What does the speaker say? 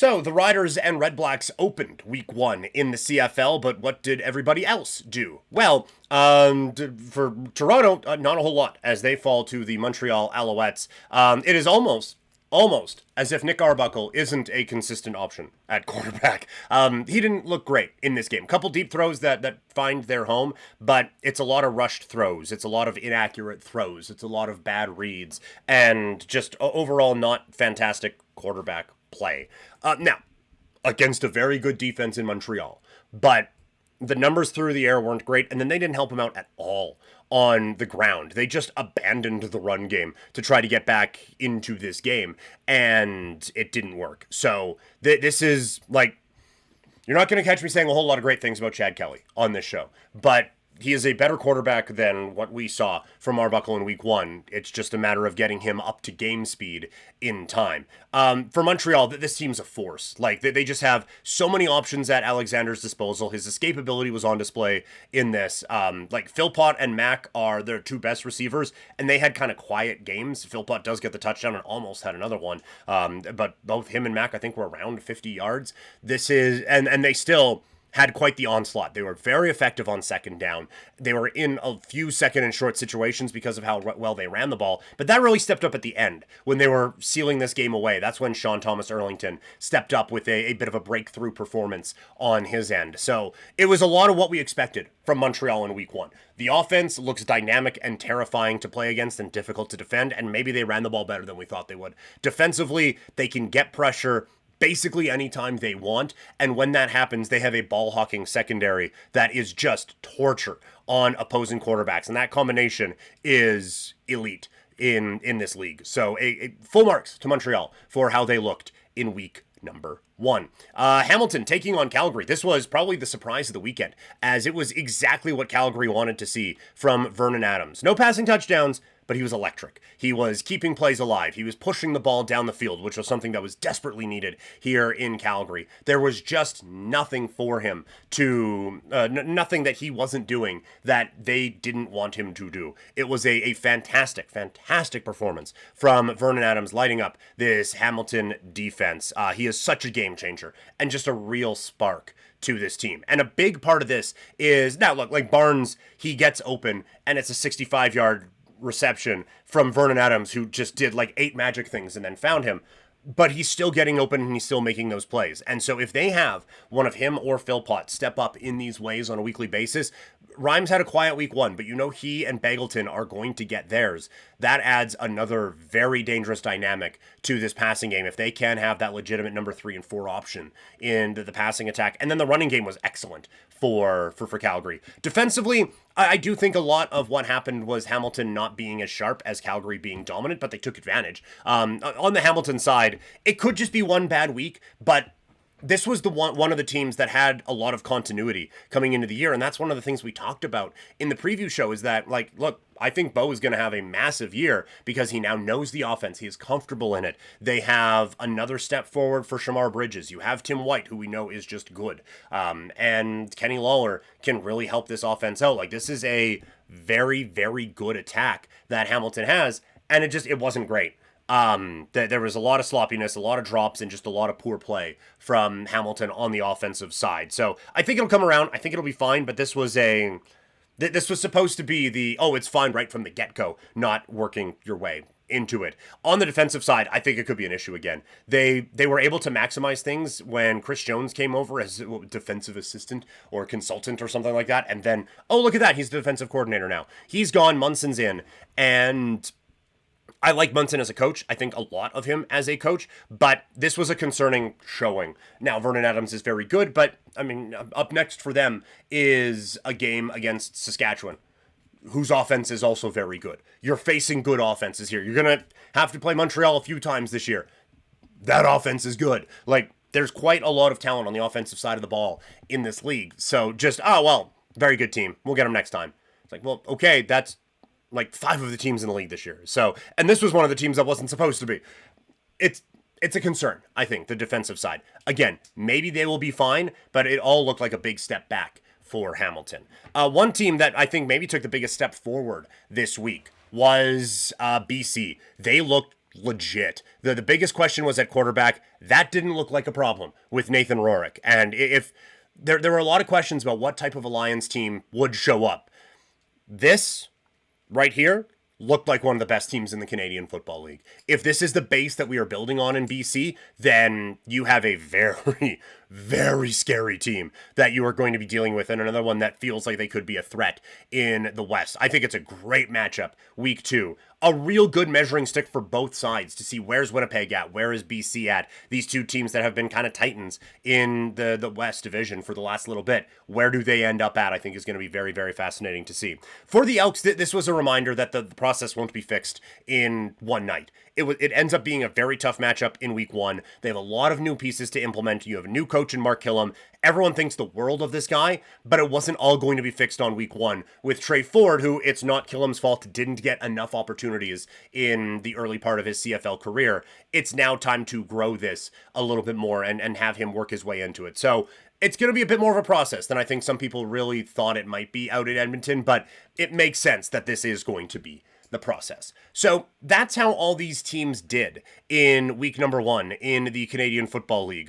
So, the Riders and Red Blacks opened week 1 in the CFL, but what did everybody else do? Well, for Toronto, not a whole lot as they fall to the Montreal Alouettes. It is almost as if Nick Arbuckle isn't a consistent option at quarterback. He didn't look great in this game. Couple deep throws that find their home, but it's a lot of rushed throws. It's a lot of inaccurate throws. It's a lot of bad reads, and just overall not fantastic quarterback play. Now, against a very good defense in Montreal, but the numbers through the air weren't great, and then they didn't help him out at all on the ground. They just abandoned the run game to try to get back into this game, and it didn't work. So this is like, you're not going to catch me saying a whole lot of great things about Chad Kelly on this show, but he is a better quarterback than what we saw from Arbuckle in week 1. It's just a matter of getting him up to game speed in time. For Montreal, this team's a force. Like, they just have so many options at Alexander's disposal. His escapability was on display in this. Like, Philpott and Mack are their two best receivers, and they had kind of quiet games. Philpott does get the touchdown and almost had another one. But both him and Mack, I think, were around 50 yards. This is, and they still had quite the onslaught. They were very effective on second down. They were in a few second and short situations because of how well they ran the ball, but that really stepped up at the end when they were sealing this game away. That's when Sean Thomas Erlington stepped up with a bit of a breakthrough performance on his end. So it was a lot of what we expected from Montreal in week 1. The offense looks dynamic and terrifying to play against and difficult to defend, and maybe they ran the ball better than we thought they would. Defensively, they can get pressure basically anytime they want, and when that happens, they have a ball-hawking secondary that is just torture on opposing quarterbacks, and that combination is elite in this league. So a full marks to Montreal for how they looked in week number 1. Hamilton taking on Calgary. This was probably the surprise of the weekend, as it was exactly what Calgary wanted to see from Vernon Adams. No passing touchdowns, but he was electric. He was keeping plays alive. He was pushing the ball down the field, which was something that was desperately needed here in Calgary. There was just nothing for him to, nothing that he wasn't doing that they didn't want him to do. It was a fantastic performance from Vernon Adams, lighting up this Hamilton defense. He is such a game changer and just a real spark to this team. And a big part of this is, now look, like Barnes, he gets open and it's a 65-yard reception from Vernon Adams, who just did like 8 magic things and then found him. But he's still getting open and he's still making those plays. And so if they have one of him or Philpott step up in these ways on a weekly basis, Rhymes had a quiet week 1, but you know he and Bagleton are going to get theirs. That adds another very dangerous dynamic to this passing game if they can have that legitimate number 3 and 4 option in the passing attack. And then the running game was excellent for Calgary. Defensively, I do think a lot of what happened was Hamilton not being as sharp as Calgary being dominant, but they took advantage. On the Hamilton side, it could just be one bad week, but this was the one of the teams that had a lot of continuity coming into the year, and that's one of the things we talked about in the preview show is that, like, look, I think Bo is going to have a massive year because he now knows the offense. He is comfortable in it. They have another step forward for Shamar Bridges. You have Tim White, who we know is just good. And Kenny Lawler can really help this offense out. Like, this is a very, very good attack that Hamilton has, and it wasn't great. There was a lot of sloppiness, a lot of drops, and just a lot of poor play from Hamilton on the offensive side. So I think it'll come around. I think it'll be fine, but this was supposed to be it's fine right from the get-go, not working your way into it. On the defensive side, I think it could be an issue again. They were able to maximize things when Chris Jones came over as defensive assistant or consultant or something like that, and then, oh, look at that, he's the defensive coordinator now. He's gone, Munson's in, and I like Munson as a coach. I think a lot of him as a coach, but this was a concerning showing. Now, Vernon Adams is very good, but, I mean, up next for them is a game against Saskatchewan, whose offense is also very good. You're facing good offenses here. You're going to have to play Montreal a few times this year. That offense is good. Like, there's quite a lot of talent on the offensive side of the ball in this league. So just, very good team. We'll get them next time. It's like, well, okay, that's like 5 of the teams in the league this year. So, and this was one of the teams that wasn't supposed to be. It's a concern, I think, the defensive side. Again, maybe they will be fine, but it all looked like a big step back for Hamilton. One team that I think maybe took the biggest step forward this week was BC. They looked legit. The biggest question was at quarterback. That didn't look like a problem with Nathan Rourke. And if there were a lot of questions about what type of a Lions team would show up. This right here looked like one of the best teams in the Canadian Football League. If this is the base that we are building on in BC, then you have a very, very scary team that you are going to be dealing with, and another one that feels like they could be a threat in the West. I think it's a great matchup, week 2. A real good measuring stick for both sides to see where's Winnipeg at, where is BC at. These two teams that have been kind of titans in the West Division for the last little bit. Where do they end up at, I think is going to be very, very fascinating to see. For the Elks, this was a reminder that the process won't be fixed in one night. It ends up being a very tough matchup in week 1. They have a lot of new pieces to implement. You have a new coach in Mark Killam. Everyone thinks the world of this guy, but it wasn't all going to be fixed on week 1 with Trey Ford, who, it's not Killam's fault, didn't get enough opportunities in the early part of his CFL career. It's now time to grow this a little bit more and have him work his way into it. So it's going to be a bit more of a process than I think some people really thought it might be out in Edmonton, but it makes sense that this is going to be the process. So that's how all these teams did in week number 1 in the Canadian Football League.